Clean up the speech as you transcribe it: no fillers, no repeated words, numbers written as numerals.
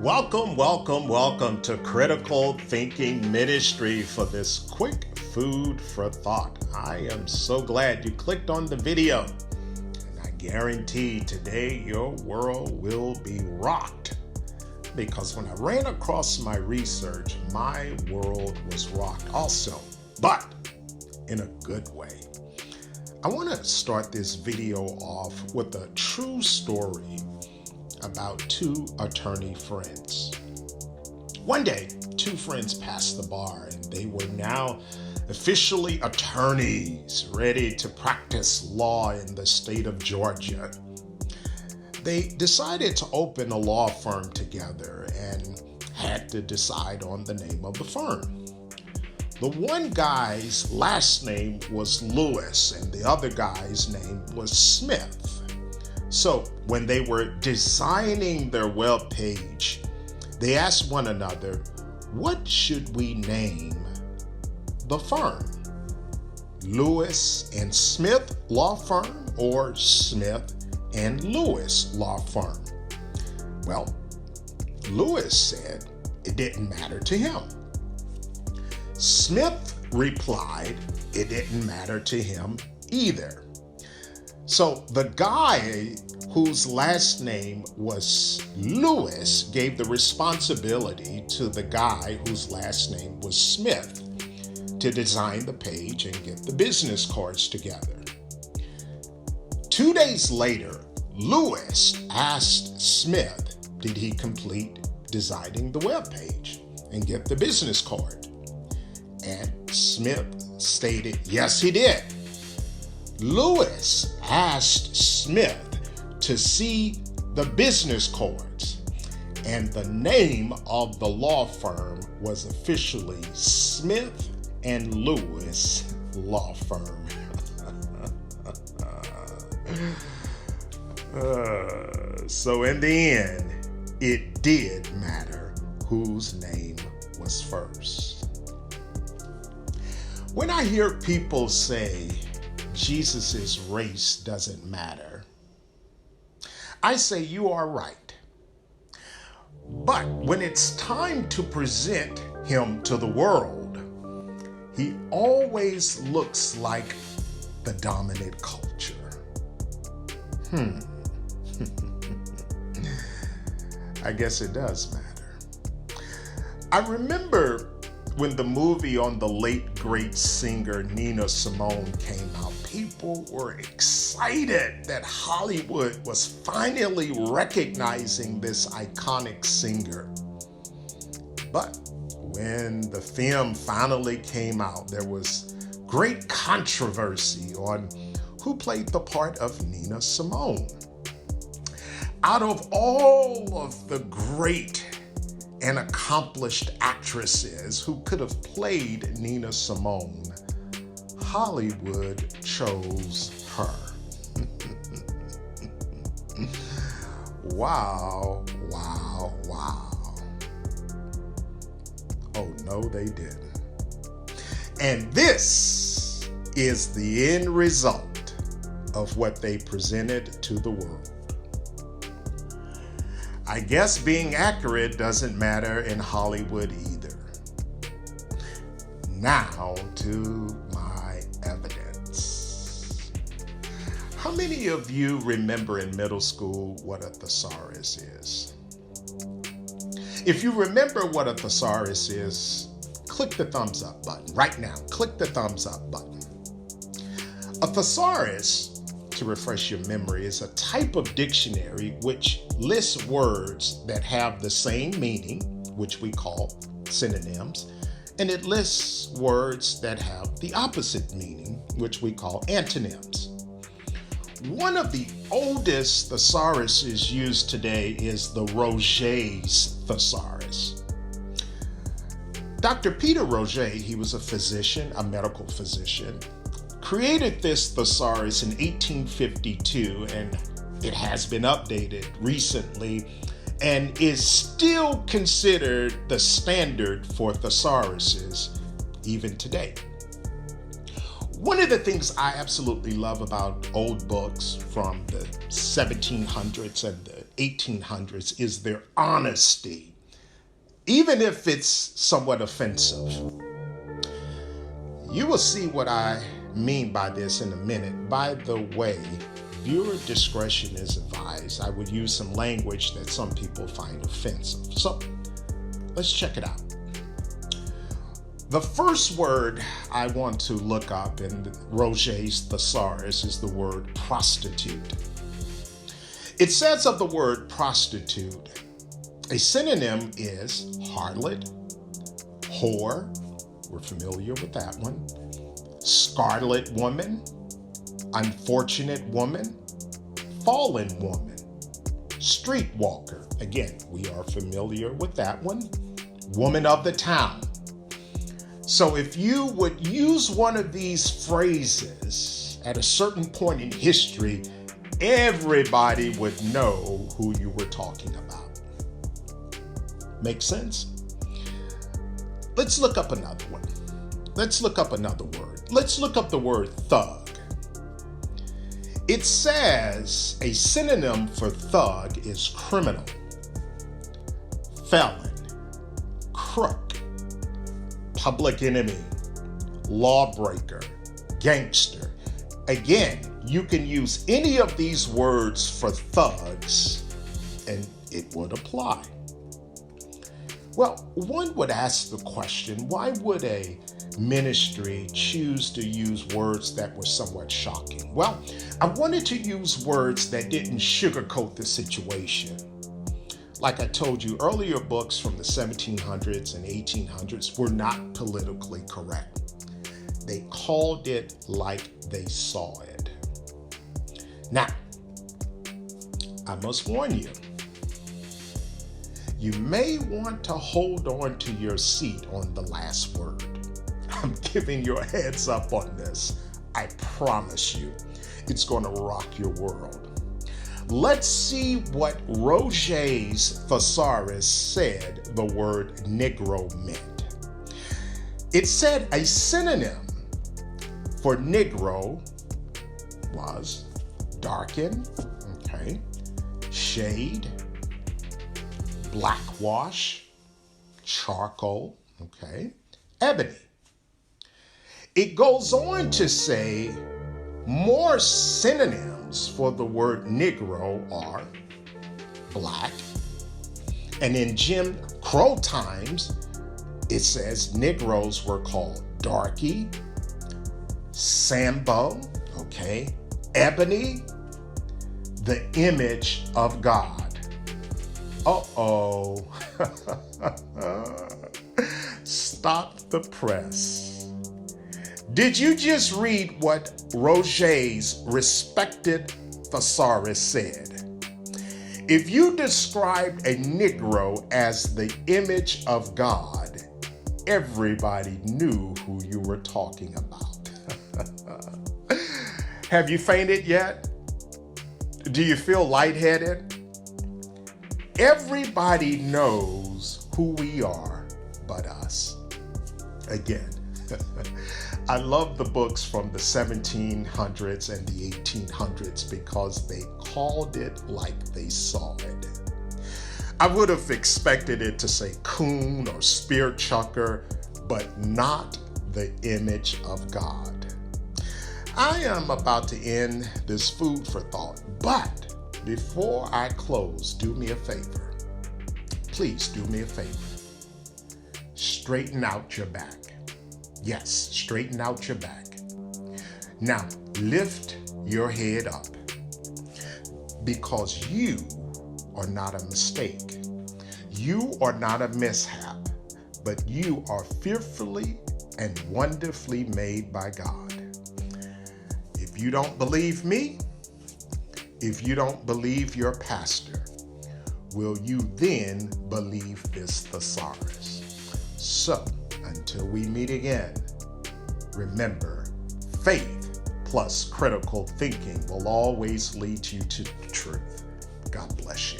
Welcome to Critical Thinking Ministry for this quick food for thought. I am so glad you clicked on the video. And I guarantee today your world will be rocked. Because when I ran across my research, my world was rocked also, but in a good way. I want to start this video off with a true story about two attorney friends. One day, two friends passed the bar and they were now officially attorneys ready to practice law in the state of Georgia. They decided to open a law firm together and had to decide on the name of the firm. The one guy's last name was Lewis and the other guy's name was Smith. So when they were designing their web page, they asked one another, what should we name the firm? Lewis and Smith Law Firm or Smith and Lewis Law Firm? Well, Lewis said it didn't matter to him. Smith replied it didn't matter to him either. So the guy whose last name was Lewis gave the responsibility to the guy whose last name was Smith to design the page and get the business cards together. 2 days later, Lewis asked Smith, did he complete designing the web page and get the business card? And Smith stated, yes, he did. Lewis asked Smith to see the business cards, and the name of the law firm was officially Smith and Lewis Law Firm. So in the end, it did matter whose name was first. When I hear people say Jesus's race doesn't matter, I say you are right. But when it's time to present him to the world, he always looks like the dominant culture. I guess it does matter. I remember when the movie on the late great singer Nina Simone came out, people were excited that Hollywood was finally recognizing this iconic singer. But when the film finally came out, there was great controversy on who played the part of Nina Simone. Out of all of the great and accomplished actresses who could have played Nina Simone, Hollywood chose her. Wow. Oh, no, they didn't. And this is the end result of what they presented to the world. I guess being accurate doesn't matter in Hollywood either. Now to my evidence. How many of you remember in middle school what a thesaurus is? If you remember what a thesaurus is, click the thumbs up button right now. Click the thumbs up button. A thesaurus, to refresh your memory, is a type of dictionary which lists words that have the same meaning, which we call synonyms, and it lists words that have the opposite meaning, which we call antonyms. One of the oldest thesauruses used today is the Roget's thesaurus. Dr. Peter Roget, he was a physician, a medical physician, created this thesaurus in 1852, and it has been updated recently and is still considered the standard for thesauruses even today. One of the things I absolutely love about old books from the 1700s and the 1800s is their honesty even if it's somewhat offensive. You will see what I mean by this in a minute. By the way, viewer discretion is advised. I would use some language that some people find offensive. So let's check it out. The first word I want to look up in Roget's thesaurus is the word prostitute. It says of the word prostitute, a synonym is harlot, whore, we're familiar with that one, scarlet woman, unfortunate woman, fallen woman, streetwalker. Again, we are familiar with that one. Woman of the town. So if you would use one of these phrases at a certain point in history, everybody would know who you were talking about. Make sense? Let's look up another one. Let's look up another word. Let's look up the word thug. It says a synonym for thug is criminal, felon, crook, public enemy, lawbreaker, gangster. Again, you can use any of these words for thugs and it would apply. Well, one would ask the question, why would a ministry choose to use words that were somewhat shocking? Well, I wanted to use words that didn't sugarcoat the situation. Like I told you, earlier books from the 1700s and 1800s were not politically correct. They called it like they saw it. Now, I must warn you, you may want to hold on to your seat on the last word. I'm giving you a heads up on this. I promise you, it's going to rock your world. Let's see what Roget's thesaurus said the word Negro meant. It said a synonym for Negro was darken, okay, shade, blackwash, charcoal, okay, ebony. It goes on to say more synonyms for the word Negro are black, and in Jim Crow times, it says Negroes were called darky, Sambo, okay, ebony, the image of God. Uh-oh. Stop the press. Did you just read what Roget's respected thesaurus said? If you described a Negro as the image of God, everybody knew who you were talking about. Have you fainted yet? Do you feel lightheaded? Everybody knows who we are but us. Again, I love the books from the 1700s and the 1800s because they called it like they saw it. I would have expected it to say coon or spear chucker, but not the image of God. I am about to end this food for thought, but before I close, do me a favor. Please do me a favor. Straighten out your back. Yes, straighten out your back. Now, lift your head up because you are not a mistake. You are not a mishap, but you are fearfully and wonderfully made by God. If you don't believe me, if you don't believe your pastor, will you then believe this thesaurus? So, until we meet again, remember, faith plus critical thinking will always lead you to the truth. God bless you.